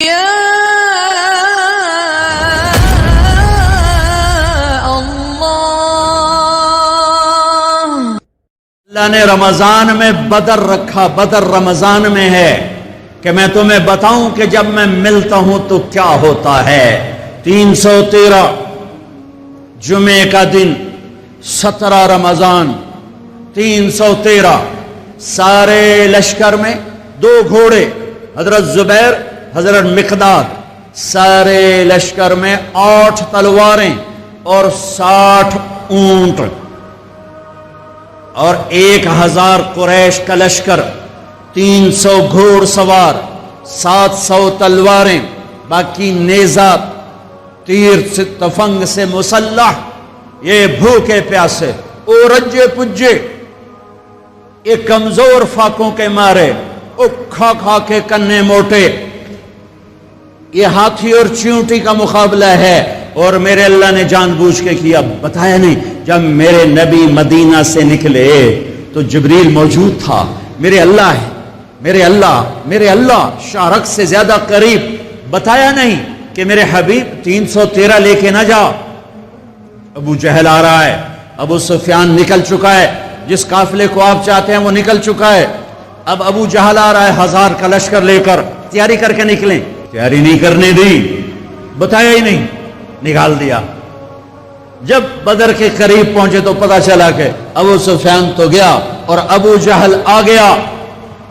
اللہ نے رمضان میں بدر رکھا، بدر رمضان میں ہے کہ میں تمہیں بتاؤں کہ جب میں ملتا ہوں تو کیا ہوتا ہے۔ 313 جمعے کا دن 17 رمضان 313 سارے لشکر میں 2 گھوڑے حضرت زبیر حضرت مقداد، سارے لشکر میں 8 تلواریں اور 60 اونٹ اور 1000 قریش کا لشکر، 300 گھوڑ سوار، 700 تلواریں، باقی نیزہ تیر سے تفنگ سے مسلح، یہ بھوکے پیاسے او رجے پجے، یہ کمزور فاقوں کے مارے، او کھا کھا کے کنے موٹے، یہ ہاتھی اور چیونٹی کا مقابلہ ہے۔ اور میرے اللہ نے جان بوجھ کے کیا، بتایا نہیں، جب میرے نبی مدینہ سے نکلے تو جبریل موجود تھا۔ میرے اللہ ہے، میرے اللہ شارک سے زیادہ قریب، بتایا نہیں کہ میرے حبیب 313 لے کے نہ جا۔ ابو جہل آ رہا ہے، ابو سفیان نکل چکا ہے، جس قافلے کو آپ چاہتے ہیں وہ نکل چکا ہے۔ اب ابو جہل آ رہا ہے 1000 کا لشکر لے کر، تیاری کر کے نکلیں، تیاری نہیں کرنے دی، بتایا ہی نہیں، نکال دیا۔ جب بدر کے قریب پہنچے تو پتا چلا کہ ابو سفیان تو گیا اور ابو جہل آ گیا۔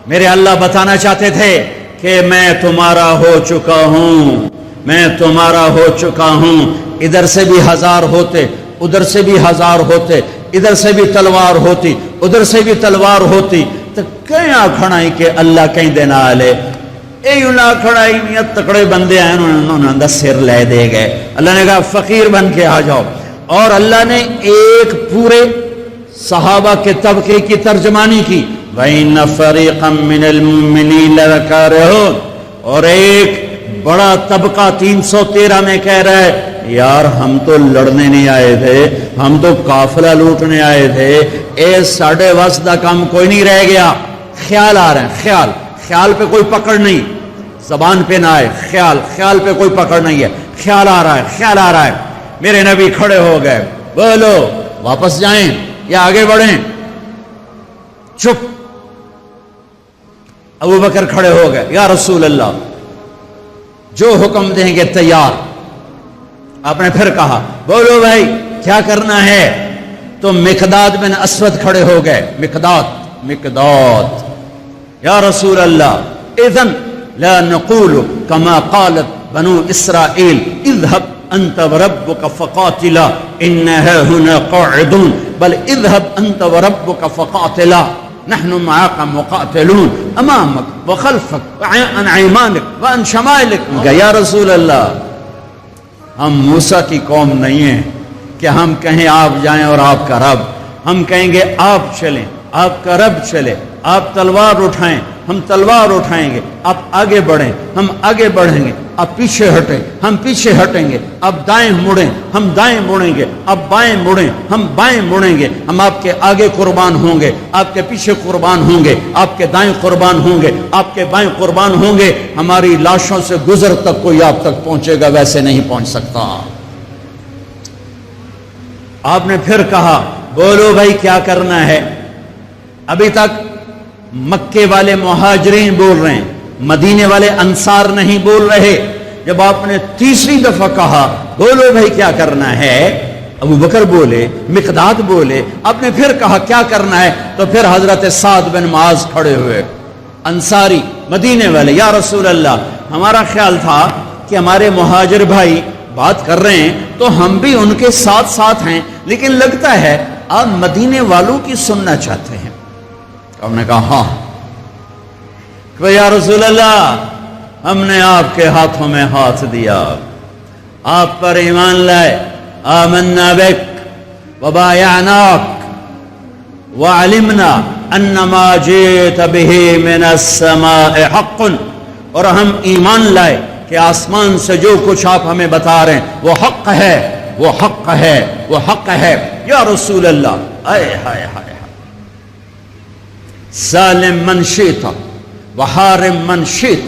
میرے اللہ بتانا چاہتے تھے کہ میں تمہارا ہو چکا ہوں، میں تمہارا ہو چکا ہوں۔ ادھر سے بھی 1000 ہوتے، ادھر سے بھی 1000 ہوتے، ادھر سے بھی تلوار ہوتی، ادھر سے بھی تلوار ہوتی، تو کہیں کھڑائی کہ اللہ کہیں دینا آلے، اے اللہ کھڑائی نیت تکڑے بندے آئے، انہوں نے سر لے دے گئے۔ اللہ نے کہا فقیر بن کے آ جاؤ، اور اللہ نے ایک پورے صحابہ کے طبقے کی ترجمانی کی، وَإِنَّ فَرِيقًا مِّنَ الْمُؤْمِنِينَ لَكَارِهُونَ، اور ایک بڑا طبقہ 313 میں کہہ رہا ہے یار ہم تو لڑنے نہیں آئے تھے، ہم تو قافلہ لوٹنے آئے تھے، اے ساڑھے وس دا کام کوئی نہیں رہ گیا۔ خیال آ رہے ہیں، خیال پہ کوئی پکڑ نہیں، زبان پہ نہ آئے، خیال پہ کوئی پکڑ نہیں ہے، خیال آ رہا ہے۔ میرے نبی کھڑے ہو گئے، بولو واپس جائیں یا آگے بڑھیں؟ چپ۔ ابو بکر کھڑے ہو گئے، یا رسول اللہ جو حکم دیں گے تیار۔ آپ نے پھر کہا بولو بھائی کیا کرنا ہے؟ تو مقداد بن اسود کھڑے ہو گئے، مقداد یا رسول اللہ اذن لا نقول كما قالت بنو اسرائیل اذهب انت وربك فقاتلا انها هنا قاعدون، بل اذهب انت وربك فقاتلا نحن معاك مقاتلون امامك وخلفك وعن ايمانك وعن شمائلك۔ یا رسول اللہ ہم موسیٰ کی قوم نہیں ہیں کہ ہم کہیں آپ جائیں اور آپ کا رب، ہم کہیں گے آپ چلیں، آپ کا رب چلے، آپ تلوار اٹھائیں ہم تلوار اٹھائیں گے، آپ آگے بڑھیں ہم آگے بڑھیں گے، آپ پیچھے ہٹیں ہم پیچھے ہٹیں گے، آپ دائیں مڑیں ہم دائیں مڑیں گے، آپ بائیں مڑیں ہم بائیں مڑیں گے، ہم آپ کے آگے قربان ہوں گے، آپ کے پیچھے قربان ہوں گے، آپ کے دائیں قربان ہوں گے، آپ کے بائیں قربان ہوں گے، ہماری لاشوں سے گزر تک کوئی آپ تک پہنچے گا ویسے نہیں پہنچ سکتا۔ آپ نے پھر کہا بولو بھائی کیا کرنا ہے؟ ابھی تک مکے والے مہاجرین بول رہے ہیں، مدینے والے انصار نہیں بول رہے۔ جب آپ نے تیسری دفعہ کہا بولو بھائی کیا کرنا ہے، ابو بکر بولے، مقداد بولے، آپ نے پھر کہا کیا کرنا ہے، تو پھر حضرت سعد بن معاذ کھڑے ہوئے، انصاری مدینے والے، یا رسول اللہ ہمارا خیال تھا کہ ہمارے مہاجر بھائی بات کر رہے ہیں تو ہم بھی ان کے ساتھ ہیں، لیکن لگتا ہے آپ مدینے والوں کی سننا چاہتے ہیں۔ ہم نے کہا ہاں، کہ یا رسول اللہ ہم نے آپ کے ہاتھوں میں ہاتھ دیا، آپ پر ایمان لائے، آمنا بک وبایعناک وعلمنا ان ما جئت به من السماء حق، اور ہم ایمان لائے کہ آسمان سے جو کچھ آپ ہمیں بتا رہے ہیں وہ حق ہے، وہ حق ہے، وہ حق ہے۔ یا رسول اللہ اے ہائے ہائے، سالم من شئت وحارم من شئت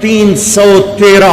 313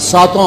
7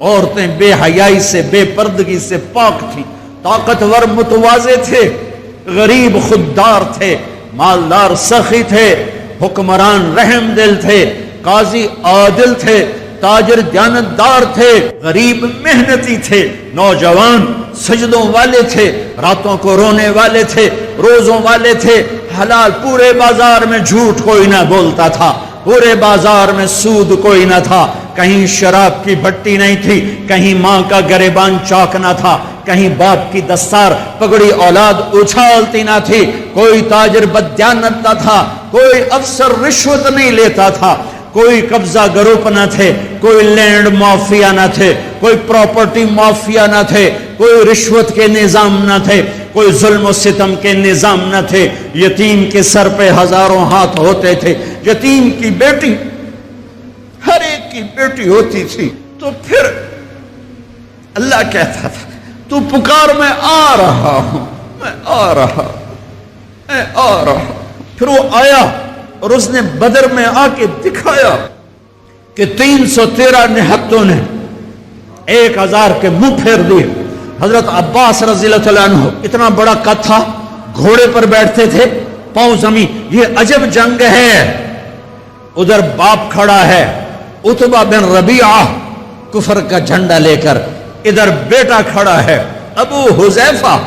عورتیں بے حیائی سے بے پردگی سے پاک تھیں، طاقتور متواضع تھے، غریب خوددار تھے، مالدار سخی تھے، حکمران رحم دل تھے، قاضی عادل تھے، تاجر دیانتدار تھے، غریب محنتی تھے، نوجوان سجدوں والے تھے، راتوں کو رونے والے تھے، روزوں والے تھے، حلال، پورے بازار میں جھوٹ کوئی نہ بولتا تھا، پورے بازار میں سود کوئی نہ تھا، کہیں شراب کی بھٹی نہیں تھی، کہیں ماں کا گریبان چاک نہ تھا، کہیں باپ کی دستار پگڑی اولاد اچھالتی نہ تھی، کوئی تاجر بددیانت نہ تھا، کوئی افسر رشوت نہیں لیتا تھا، کوئی قبضہ گروپ نہ تھے، کوئی لینڈ مافیا نہ تھے، کوئی پراپرٹی مافیا نہ تھے، کوئی رشوت کے نظام نہ تھے، کوئی ظلم و ستم کے نظام نہ تھے، یتیم کے سر پہ ہزاروں ہاتھ ہوتے تھے، یتیم کی بیٹی ہر ایک کی بیٹی ہوتی تھی، تو پھر اللہ کہتا تھا تو پکار، میں آ رہا ہوں، میں آ رہا ہوں، میں آ رہا ہوں۔ پھر وہ آیا اور اس نے بدر میں آ کے دکھایا کہ 313 نہتوں نے 1000 کے منہ پھیر دیے۔ حضرت عباس رضی اللہ عنہ اتنا بڑا قد تھا، گھوڑے پر بیٹھتے تھے، پاؤں زمین، یہ عجب جنگ ہے۔ ادھر باپ کھڑا ہے عتبہ بن ربیعہ کفر کا جھنڈا لے کر، ادھر بیٹا کھڑا ہے ابو حذیفہ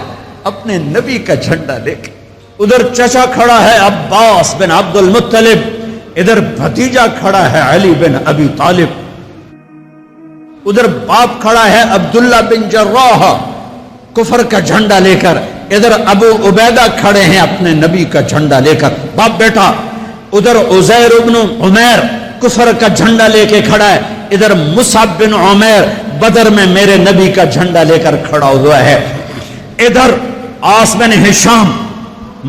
اپنے نبی کا جھنڈا لے کے، ادھر چچا کھڑا ہے عباس بن عبد المطلب، ادھر بھتیجا کھڑا ہے علی بن ابی طالب، ادھر باپ کھڑا ہے عبداللہ بن جراح کفر کا جھنڈا لے کر، ادھر ابو عبیدہ کھڑے ہیں اپنے نبی کا جھنڈا لے کر، باپ بیٹا، ادھر عزیر بن عمیر کفر کا جھنڈا لے کے کھڑا ہے، ادھر مصعب بن عمیر بدر میں میرے نبی کا جھنڈا لے کر کھڑا ہوا ہے، ادھر عاص بن ہشام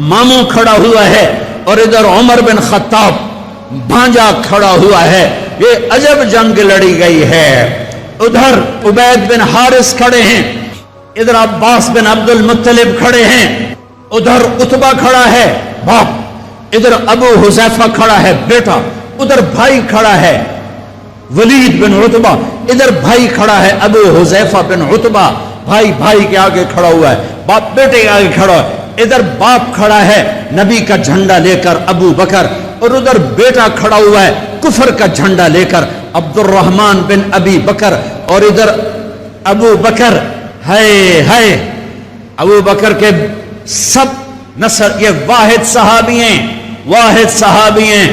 ماموں کھڑا ہوا ہے، اور ادھر عمر بن خطاب بھانجا کھڑا ہوا ہے۔ یہ عجب جنگ لڑی گئی ہے۔ ادھر عبید بن حارث کھڑے ہیں، ادھر عباس بن عبد المطلب کھڑے ہیں، ادھر عتبہ کھڑا ہے باپ، ادھر ابو حذیفہ کھڑا ہے بیٹا، ادھر بھائی کھڑا ہے ولید بن عتبہ، ادھر بھائی کھڑا ہے ابو حذیفہ بن عتبہ، بھائی بھائی کے آگے کھڑا ہوا ہے، باپ بیٹے کے آگے کھڑا ہے، ادھر باپ کھڑا ہے نبی کا جھنڈا لے کر ابو بکر، اور ادھر بیٹا کھڑا ہوا ہے کفر کا جھنڈا لے کر عبد الرحمن بن ابی بکر، اور ادھر ابو بکر ہے ابو بکر کے سب نسل، یہ واحد صحابی ہیں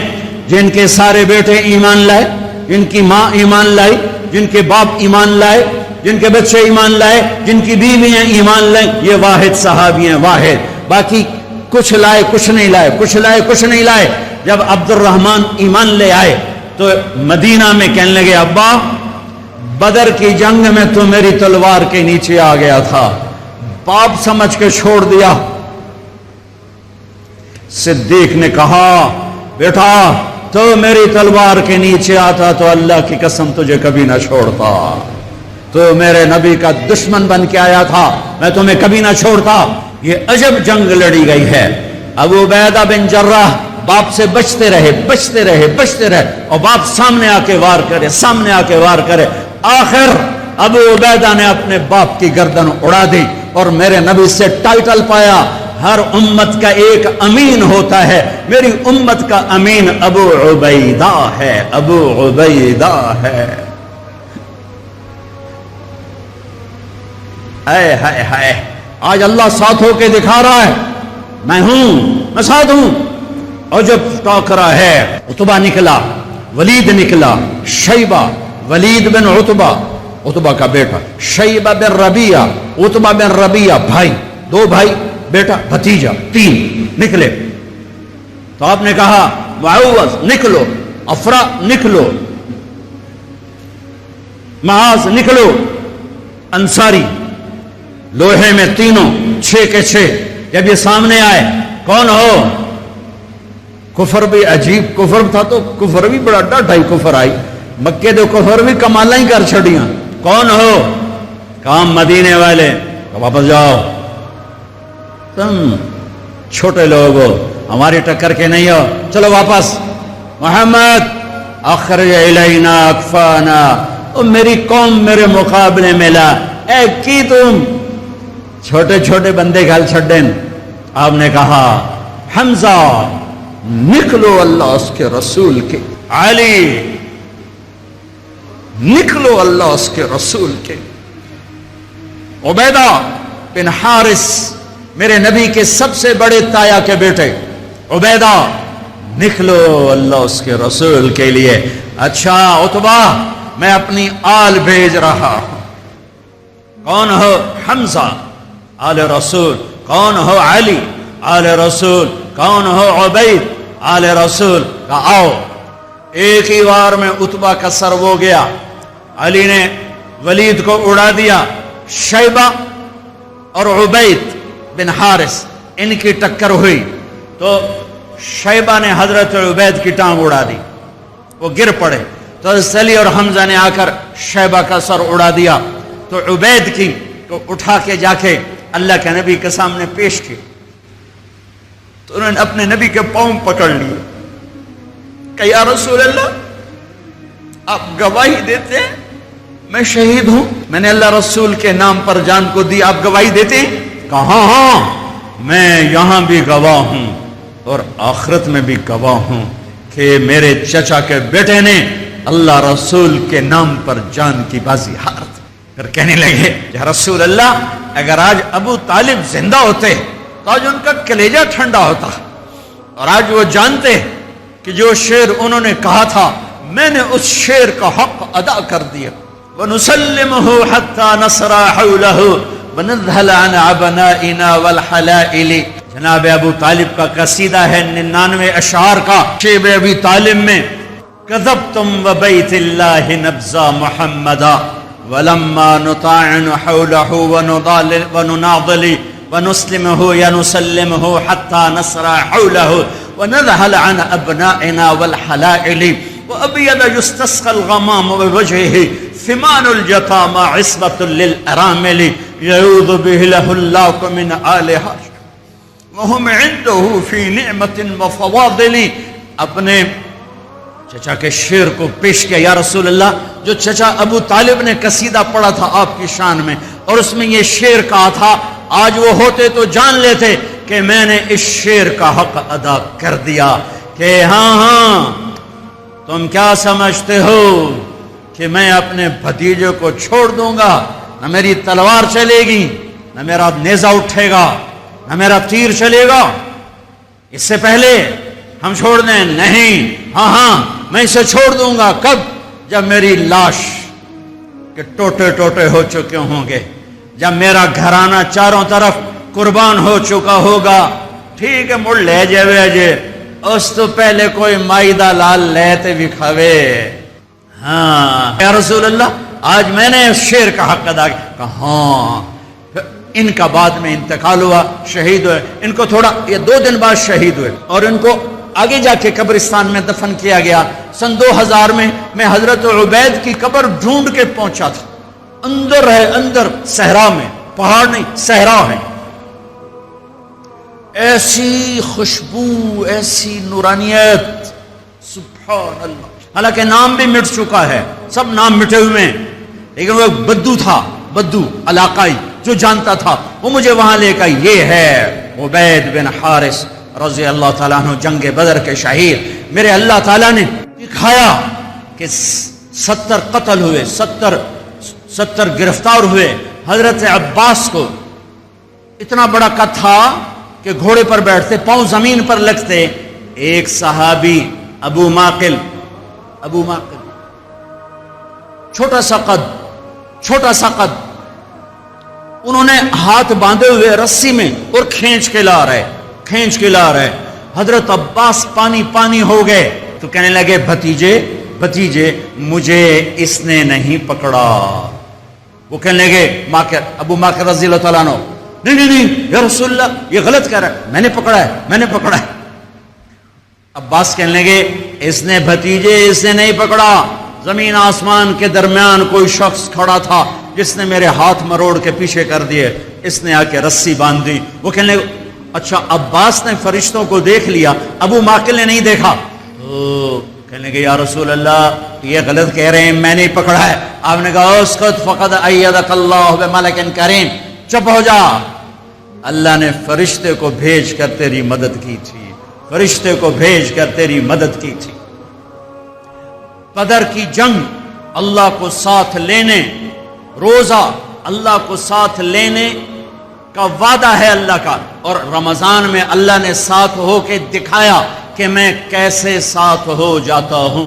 جن کے سارے بیٹے ایمان لائے، جن کی ماں ایمان لائی، جن کے باپ ایمان لائے، جن کے بچے ایمان لائے، جن کی بیویاں ایمان لائیں، یہ واحد صحابی ہیں، واحد۔ باقی کچھ لائے کچھ نہیں لائے، کچھ لائے کچھ نہیں لائے۔ جب عبد الرحمن ایمان لے آئے تو مدینہ میں کہنے لگے ابا بدر کی جنگ میں تو میری تلوار کے نیچے آ گیا تھا، باپ سمجھ کے چھوڑ دیا۔ صدیق نے کہا بیٹا تو میری تلوار کے نیچے آتا تو اللہ کی قسم تجھے کبھی نہ چھوڑتا، تو میرے نبی کا دشمن بن کے آیا تھا، میں تمہیں کبھی نہ چھوڑتا۔ یہ عجب جنگ لڑی گئی ہے۔ ابو عبیدہ بن جراح باپ سے بچتے رہے، اور باپ سامنے آ کے وار کرے، آخر ابو عبیدہ نے اپنے باپ کی گردن اڑا دی اور میرے نبی سے ٹائٹل پایا، ہر امت کا ایک امین ہوتا ہے، میری امت کا امین ابو عبیدہ ہے۔ ہائے آج اللہ ساتھ ہو کے دکھا رہا ہے، میں ساتھ ہوں۔ اور جب ٹاکرا ہے، عتبہ نکلا، ولید نکلا، شیبہ، ولید بن عتبہ کا بیٹا، شیبہ بن ربیعہ، عتبہ بن ربیعہ، بھائی، 2 بھائی، بیٹا، بھتیجا، 3 نکلے۔ تو آپ نے کہا معوذ نکلو، افرا نکلو، معاذ نکلو، انصاری لوہے میں تینوں 6 کے 6۔ جب یہ سامنے آئے، کون ہو؟ کفر بھی عجیب کفر تھا، تو کفر بھی بڑا ڈاڈھائی کفر آئی، مکے دے کفر بھی کمالہ ہی کر چھڑیاں۔ کون ہو؟ کام مدینے والے، واپس جاؤ، تم چھوٹے لوگ ہو، ہماری ٹکر کے نہیں ہو، چلو واپس۔ محمد اخرج الینا اکفانا اور میری قوم میرے مقابلے میں لا اے کی تم چھوٹے چھوٹے بندے گل چھڈن. آپ نے کہا حمزہ نکلو اللہ اس کے رسول کے, علی نکلو اللہ اس کے رسول کے, عبیدہ بن حارث میرے نبی کے سب سے بڑے تایا کے بیٹے, عبیدہ نکلو اللہ اس کے رسول کے لیے. اچھا عتبہ میں اپنی آل بھیج رہا ہوں. کون ہو؟ حمزہ آل رسول. کون ہو؟ علی آل رسول. کون ہو؟ عبید آل رسول. کہا آؤ. ایک ہی وار میں عتبہ کا سر ہو گیا. علی نے ولید کو اڑا دیا. شیبہ اور عبید بن حارث ان کی ٹکر ہوئی تو شیبہ نے حضرت عبید کی ٹانگ اڑا دی, وہ گر پڑے. تو علی اور حمزہ نے آ کر شیبہ کا سر اڑا دیا. تو عبید کی کو اٹھا کے جا کے اللہ کے نبی کے سامنے پیش کی. تو انہوں نے اپنے نبی کے پاؤں پکڑ لیے کہ یا رسول اللہ آپ گواہی دیتے ہیں میں شہید ہوں, میں نے اللہ رسول کے نام پر جان کو دی, آپ گواہی دیتے ہیں؟ کہا ہاں میں یہاں بھی گواہ ہوں اور آخرت میں بھی گواہ ہوں کہ میرے چچا کے بیٹے نے اللہ رسول کے نام پر جان کی بازی ہار دی. پھر کہنے لگے یا رسول اللہ اگر آج ابو طالب زندہ ہوتے تو آج ان کا کلیجہ ٹھنڈا ہوتا, اور آج وہ جانتے کہ جو شعر انہوں نے کہا تھا میں نے اس شعر کا حق ادا کر دیا. وَنُسَلِّمُهُ حَتَّى نَصْرَ حَوْلَهُ وَنَذْهَلَ عَنْ عَبْنَائِنَا وَالْحَلَائِلِ. جناب ابو طالب کا قصیدہ ہے 99 اشعار کا. شیب ابی طالب میں كذبتم وبيت الله نبزا محمدا ولما نطاعن حوله ونناضل ونسلمه ينسلمه حتى نصر حوله ونذهل عن أبنائنا والحلائل وأبيض يستسقى الغمام بوجهه ثمان الجطامى عصبة للأرامل يعوذ به له الله من آل هاشم وهم عنده في نعمة وفواضل. اپنے چچا کے شعر کو پیش کیا. یا رسول اللہ جو چچا ابو طالب نے قصیدہ پڑھا تھا آپ کی شان میں اور اس میں یہ شعر کہا تھا, آج وہ ہوتے تو جان لیتے کہ میں نے اس شعر کا حق ادا کر دیا کہ ہاں تم کیا سمجھتے ہو کہ میں اپنے بھتیجے کو چھوڑ دوں گا؟ نہ میری تلوار چلے گی, نہ میرا نیزہ اٹھے گا, نہ میرا تیر چلے گا. اس سے پہلے ہم چھوڑ دیں؟ نہیں. ہاں میں اسے چھوڑ دوں گا. کب؟ جب میری لاش کے ٹوٹے ٹوٹے ہو چکے ہوں گے, جب میرا گھرانہ چاروں طرف قربان ہو چکا ہوگا. ٹھیک ہے مڑ لے جائے جے, اس تو پہلے کوئی مائدہ لال لیتے بھی کھوے. ہاں یا رسول اللہ آج میں نے اس شعر کا حق ادا کیا. ہاں. ان کا بعد میں انتقال ہوا, شہید ہوئے. ان کو تھوڑا یہ 2 دن بعد شہید ہوئے اور ان کو آگے جا کے قبرستان میں دفن کیا گیا. سن 2000 میں حضرت عبید کی قبر ڈھونڈ کے پہنچا تھا. اندر ہے, اندر صحرا میں, پہاڑ نہیں صحرا ہے. ایسی خوشبو, ایسی نورانیت, سبحان اللہ. حالانکہ نام بھی مٹ چکا ہے, سب نام مٹے ہوئے ہیں, لیکن وہ ایک بدو تھا, بدو علاقائی جو جانتا تھا, وہ مجھے وہاں لے کر, یہ ہے عبید بن حارث رضی اللہ تعالیٰ عنہ, جنگ بدر کے شہید. میرے اللہ تعالیٰ نے دکھایا کہ 70 قتل ہوئے, 70 گرفتار ہوئے. حضرت عباس کو اتنا بڑا قد تھا کہ گھوڑے پر بیٹھتے, پاؤں زمین پر لگتے. ایک صحابی ابو ماقل, چھوٹا سا قد, انہوں نے ہاتھ باندھے ہوئے رسی میں اور کھینچ کے لا رہے. حضرت عباس پانی ہو گئے تو کہنے لگے بھتیجے مجھے اس نے نہیں پکڑا. وہ کہنے لگے ابو ماقل رضی اللہ تعالیٰ عنہ, نہیں یا رسول اللہ یہ غلط کہہ رہا ہے, میں نے پکڑا ہے. عباس کہنے لگے اس نے نہیں پکڑا. زمین آسمان کے درمیان کوئی شخص کھڑا تھا جس نے میرے ہاتھ مروڑ کے پیچھے کر دیے, اس نے آ کے رسی باندھ دی. وہ کہنے لگے اچھا عباس نے فرشتوں کو دیکھ لیا, ابو ماقل نے نہیں دیکھا. تو کہنے لگے یا رسول اللہ یہ غلط کہہ رہے ہیں، میں نہیں پکڑا ہے۔ آپ نے کہا اسکت فقد ایدک اللہ بملک کریم، چپ ہو جا، اللہ نے فرشتے کو بھیج کر تیری مدد کی تھی، فرشتے کو بھیج کر تیری مدد کی تھی۔ بدر کی جنگ اللہ کو ساتھ لینے، روزہ اللہ کو ساتھ لینے کا وعدہ ہے اللہ کا، اور رمضان میں اللہ نے ساتھ ہو کے دکھایا کہ میں کیسے ساتھ ہو جاتا ہوں۔